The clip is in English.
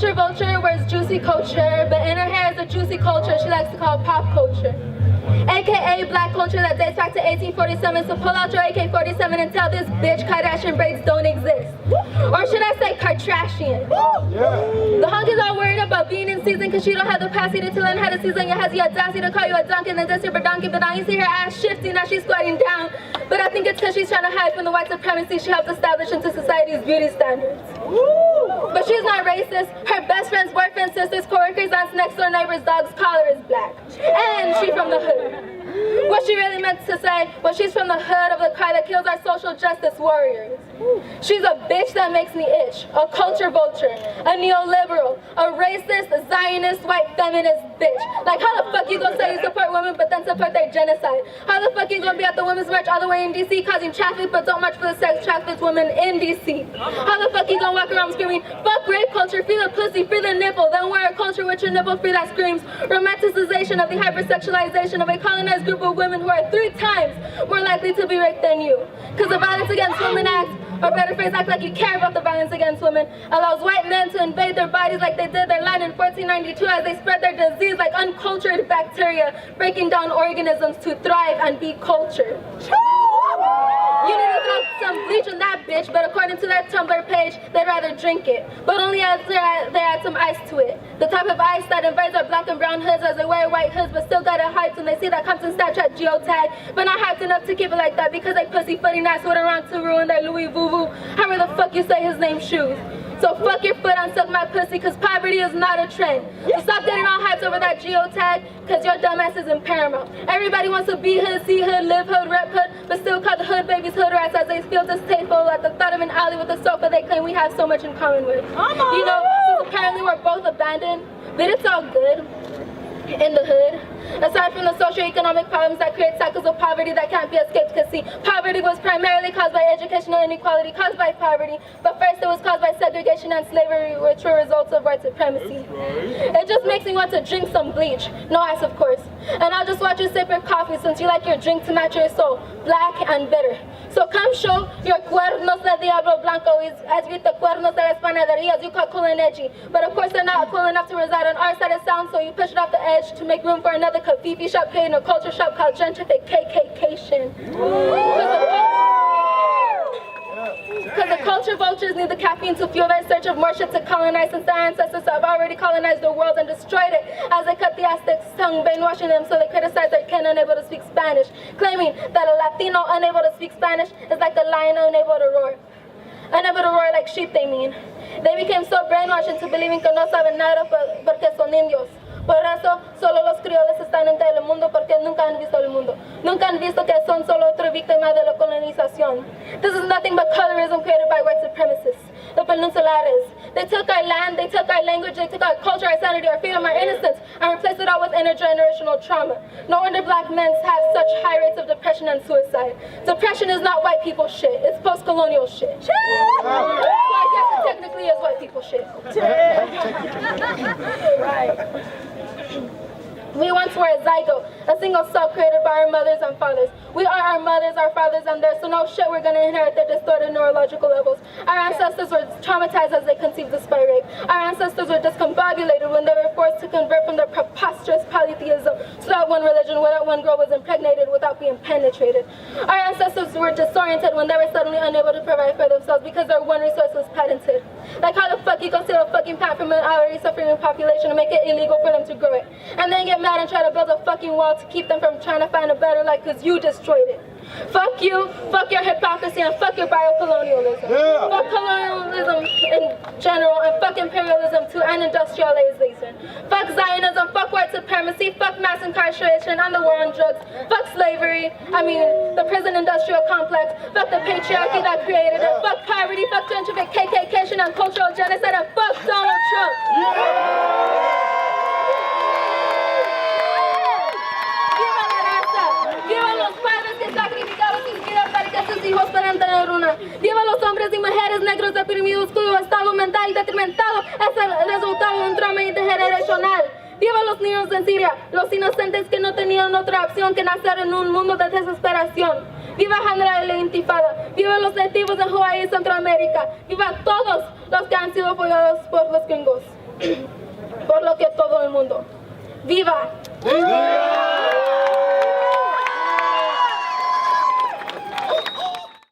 culture vulture wears juicy culture, but in her hair is a juicy culture she likes to call pop culture. AKA black culture that dates back to 1847, so pull out your AK-47 and tell this bitch Kardashian braids don't exist. Or should I say Kardashian? The honkies are worried about being in season because she don't have the capacity to learn how to season. You has the audacity to call you a donkey and then this here donkey, but now you see her ass shifting, now she's squatting down. But I think it's because she's trying to hide from the white supremacy she helped establish into society's beauty standards. But she's not racist. Her best friend's boyfriend, sisters, coworkers, aunts, next door neighbors, dog's collar is black. And she's from the hood. What she really meant to say was she's from the hood of the cry that kills our social justice warriors. She's a bitch that makes me itch, a culture vulture, a neoliberal, a racist, a Zionist, white feminist bitch. Like how the fuck you gonna say you support women but then support their genocide? How the fuck you gonna be at the women's march all the way in DC causing traffic but don't march for the sex trafficked women in DC? How the fuck you gonna walk around screaming, fuck rape culture, free the pussy, free the nipple, then wear a culture with your nipple free that screams romanticization of the hypersexualization of a colonized group of women who are 3 times more likely to be raped than you? Because the Violence Against Women Act, or better phrase, act like you care about the violence against women, allows white men to invade their bodies like they did their land in 1492 as they spread their disease like uncultured bacteria, breaking down organisms to thrive and be cultured. You need to throw some bleach on that bitch, but according to that Tumblr page, they'd rather drink it. But only as they add some ice to it. The type of ice that invades our black and brown hoods as they wear white hoods, but still got it hyped when they see that Compton Snapchat geotag. But not hyped enough to keep it like that because they pussyfooting ass went around to ruin their Louis Vuitton. However the fuck you say his name shoes. So fuck your foot on suck my pussy, cause poverty is not a trend. So stop getting all hyped over that geotag, cause your dumbass is in Paramount. Everybody wants to be hood, see hood, live hood, rep hood, but still call the hood babies hood rats as they feel distasteful at the thought of an alley with a sofa they claim we have so much in common with. You know, since apparently we're both abandoned, but it's all good in the hood. Aside from the socioeconomic problems that create cycles of poverty that can't be escaped, because see, poverty was primarily caused by educational inequality caused by poverty, but first it was caused by segregation and slavery, which were results of white supremacy. It just makes me want to drink some bleach, no ice of course, and I'll just watch you sip your coffee since you like your drink to match your soul, black and bitter. So come show your cuernos de diablo blanco, as with the cuernos de las panaderías you call cool and edgy, but of course they're not cool enough to reside on our side of sound, so you push it off the edge to make room for another Kafifi shop paid in a culture shop called gentrification. Because the culture vultures need the caffeine to fuel their search of more shit to colonize, since their ancestors have already colonized the world and destroyed it as they cut the Aztecs' tongue, brainwashing them so they criticize their kin unable to speak Spanish, claiming that a Latino unable to speak Spanish is like a lion unable to roar. Unable to roar like sheep, they mean. They became so brainwashed into believing que no saben nada porque son indios. Por eso, solo los criollos están en el mundo porque nunca han visto el mundo. Nunca han visto que son solo otra víctima de la colonización. This is nothing but colorism created by white supremacists, the peninsulares. They took our land, they took our language, they took our culture, our sanity, our freedom, our innocence, and replaced it all with intergenerational trauma. No wonder black men have such high rates of depression and suicide. Depression is not white people shit, it's post-colonial shit. So I guess it technically is white people shit. Right. We once were a zygote, a single cell created by our mothers and fathers. We are our mothers, our fathers, and theirs, so no shit we're gonna inherit their distorted neurological levels. Our ancestors were traumatized as they conceived despite rape. Our ancestors were discombobulated when they were forced to convert from their preposterous polytheism to that one religion where that one girl was impregnated without being penetrated. Our ancestors were disoriented when they were suddenly unable to provide for themselves because their one resource was patented. Like how the fuck you go steal a fucking plant from an already suffering population and make it illegal for them to grow it, and then get mad and try to build a fucking wall to keep them from trying to find a better life because you destroyed it. Fuck you, fuck your hypocrisy, and fuck your biocolonialism. Yeah. Fuck colonialism in general, and fuck imperialism too, and industrialization. Fuck Zionism, fuck white supremacy, fuck mass incarceration and the war on drugs. Fuck slavery, the prison industrial complex. Fuck the patriarchy that created it. Fuck poverty, fuck gentrification and cultural genocide, and fuck Donald Trump. Yeah. Sus hijos puedan tener una. Viva los hombres y mujeres negros deprimidos cuyo estado mental detrimentado es el resultado de un trauma intergeneracional. Viva los niños en Siria, los inocentes que no tenían otra opción que nacer en un mundo de desesperación. Viva General la Intifada. Viva los nativos en Hawái y Centroamérica. Viva todos los que han sido apoyados por los gringos. Por lo que todo el mundo. ¡Viva! ¡Viva!